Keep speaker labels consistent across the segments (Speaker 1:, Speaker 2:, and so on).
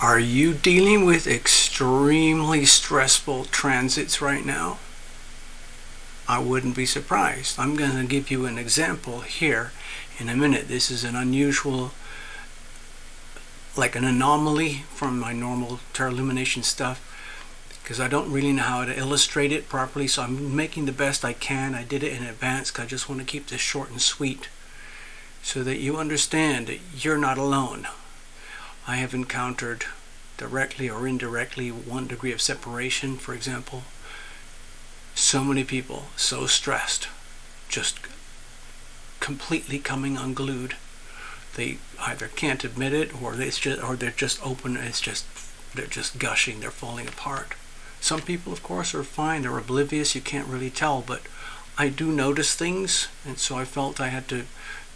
Speaker 1: Are you dealing with extremely stressful transits right now? I wouldn't be surprised. I'm going to give you an example here in a minute. This is an unusual, like an anomaly from my normal tarot illumination stuff, because I don't really know how to illustrate it properly, so I'm making the best I can. I did it in advance because I just want to keep this short and sweet so that you understand that you're not alone. I have encountered, directly or indirectly, 1 degree of separation, for example. So many people so stressed, just completely coming unglued. They either can't admit it, or they're just open. They're just gushing. They're falling apart. Some people, of course, are fine. They're oblivious. You can't really tell, but I do notice things, and so I felt I had to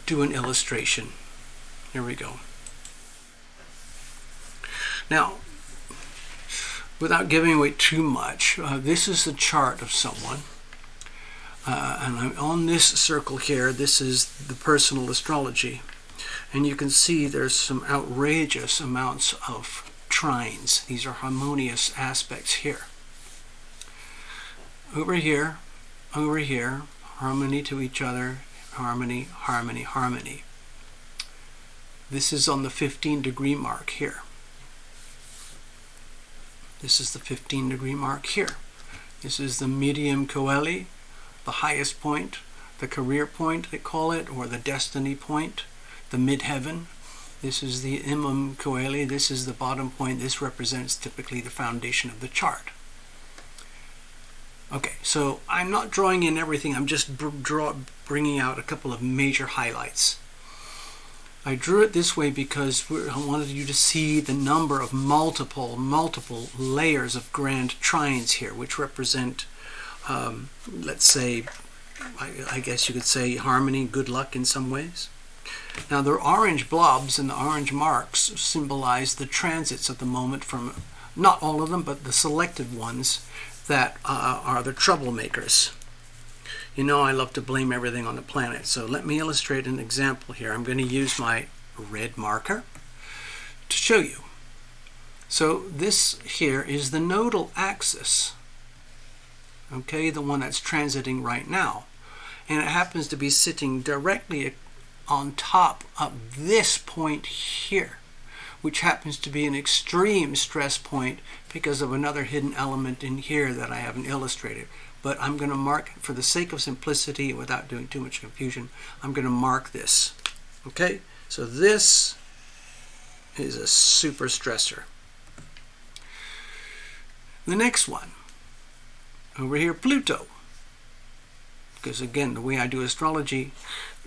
Speaker 1: do an illustration. Here we go. Now, without giving away too much, this is the chart of someone, and I'm on this circle here. This is the personal astrology, and you can see there's some outrageous amounts of trines. These are harmonious aspects here. Over here, harmony to each other, harmony, harmony, harmony. This is on the 15-degree mark here. This is the 15-degree mark here. This is the medium coeli, the highest point, the career point they call it, or the destiny point, the midheaven. This is the imum coeli. This is the bottom point. This represents typically the foundation of the chart. Okay, so I'm not drawing in everything. I'm just bringing out a couple of major highlights. I drew it this way because I wanted you to see the number of multiple layers of grand trines here, which represent, let's say, I guess you could say harmony, good luck in some ways. Now, the orange blobs and the orange marks symbolize the transits of the moment from, not all of them, but the selected ones that are the troublemakers. You know, I love to blame everything on the planet, so let me illustrate an example here. I'm going to use my red marker to show you. So this here is the nodal axis, okay, the one that's transiting right now, and it happens to be sitting directly on top of this point here, which happens to be an extreme stress point because of another hidden element in here that I haven't illustrated. But I'm going to mark, for the sake of simplicity, without doing too much confusion, I'm going to mark this. Okay? So this is a super stressor. The next one, over here, Pluto. Because again, the way I do astrology,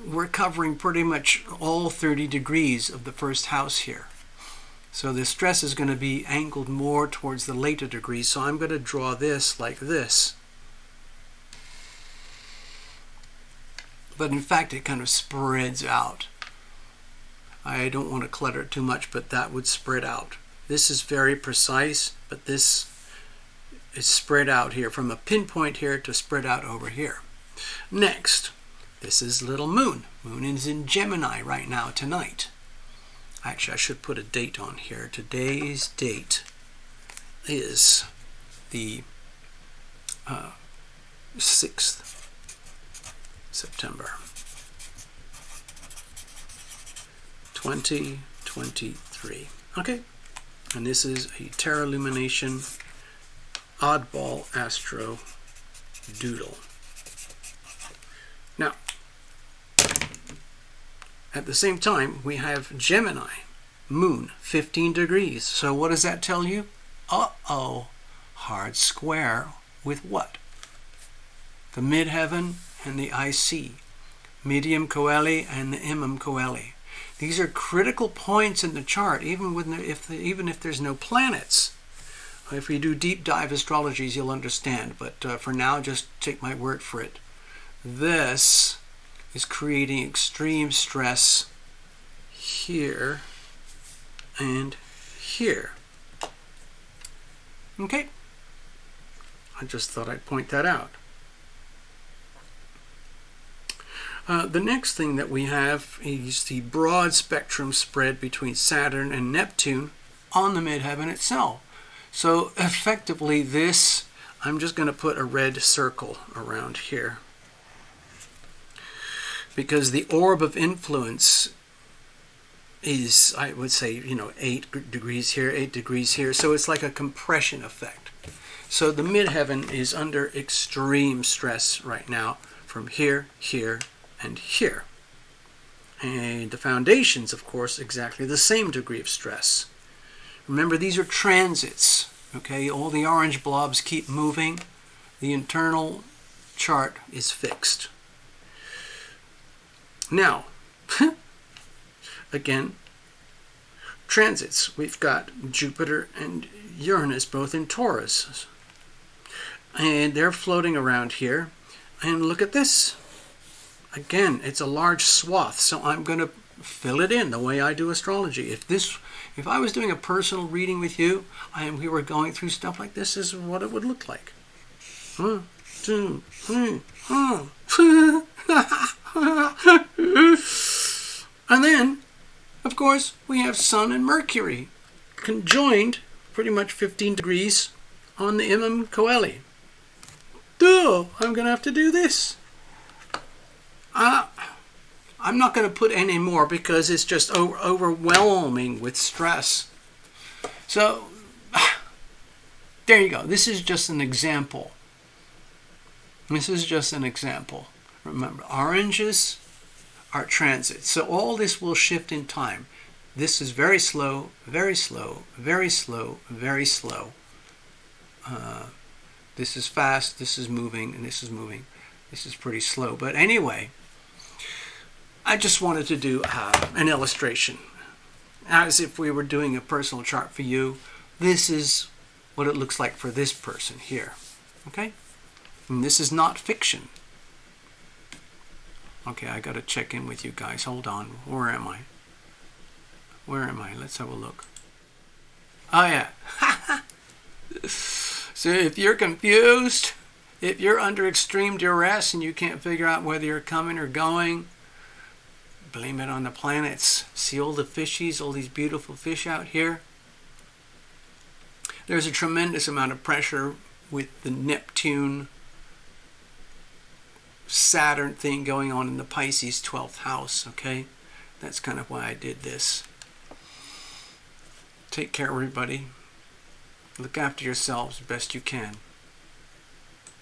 Speaker 1: we're covering pretty much all 30 degrees of the first house here. So the stress is going to be angled more towards the later degrees. So I'm going to draw this like this. But in fact, it kind of spreads out. I don't want to clutter it too much, but that would spread out. This is very precise, but this is spread out here from a pinpoint here to spread out over here. Next, this is little moon. Moon is in Gemini right now tonight. Actually, I should put a date on here. Today's date is the 6th September 2023. Okay, and this is a Tarot Illumination Oddball Astro Doodle. Now, at the same time, we have Gemini, Moon, 15 degrees. So what does that tell you? Uh-oh, hard square with what? The midheaven and the IC, medium coeli and the imum coeli. These are critical points in the chart, even if there's no planets. If we do deep dive astrologies, you'll understand. But for now, just take my word for it. This is creating extreme stress here and here. Okay? I just thought I'd point that out. The next thing that we have is the broad spectrum spread between Saturn and Neptune on the midheaven itself. So effectively this, I'm just going to put a red circle around here, because the orb of influence is, I would say, 8 degrees here, 8 degrees here. So it's like a compression effect. So the midheaven is under extreme stress right now from here, here, and here. And the foundations, of course, exactly the same degree of stress. Remember, these are transits. Okay, all the orange blobs keep moving. The internal chart is fixed. Now, again, transits. We've got Jupiter and Uranus both in Taurus. And they're floating around here. And look at this. Again, it's a large swath, so I'm going to fill it in the way I do astrology. If I was doing a personal reading with you, and we were going through stuff like this, is what it would look like. 1, 2, 3, 4. And then, of course, we have Sun and Mercury conjoined pretty much 15 degrees on the Imam Coeli. Duh, I'm going to have to do this. I'm not going to put any more because it's just overwhelming with stress. So, there you go. This is just an example. This is just an example. Remember, oranges are transits. So all this will shift in time. This is very slow, very slow, very slow, very slow. This is fast, this is moving, and this is moving. This is pretty slow. But anyway, I just wanted to do an illustration. As if we were doing a personal chart for you. This is what it looks like for this person here. Okay? And this is not fiction. Okay, I got to check in with you guys. Hold on. Where am I? Where am I? Let's have a look. Oh, yeah. So if you're confused, if you're under extreme duress and you can't figure out whether you're coming or going, blame it on the planets. See all the fishies, all these beautiful fish out here? There's a tremendous amount of pressure with the Neptune Saturn thing going on in the Pisces 12th house, okay? That's kind of why I did this. Take care, everybody. Look after yourselves best you can.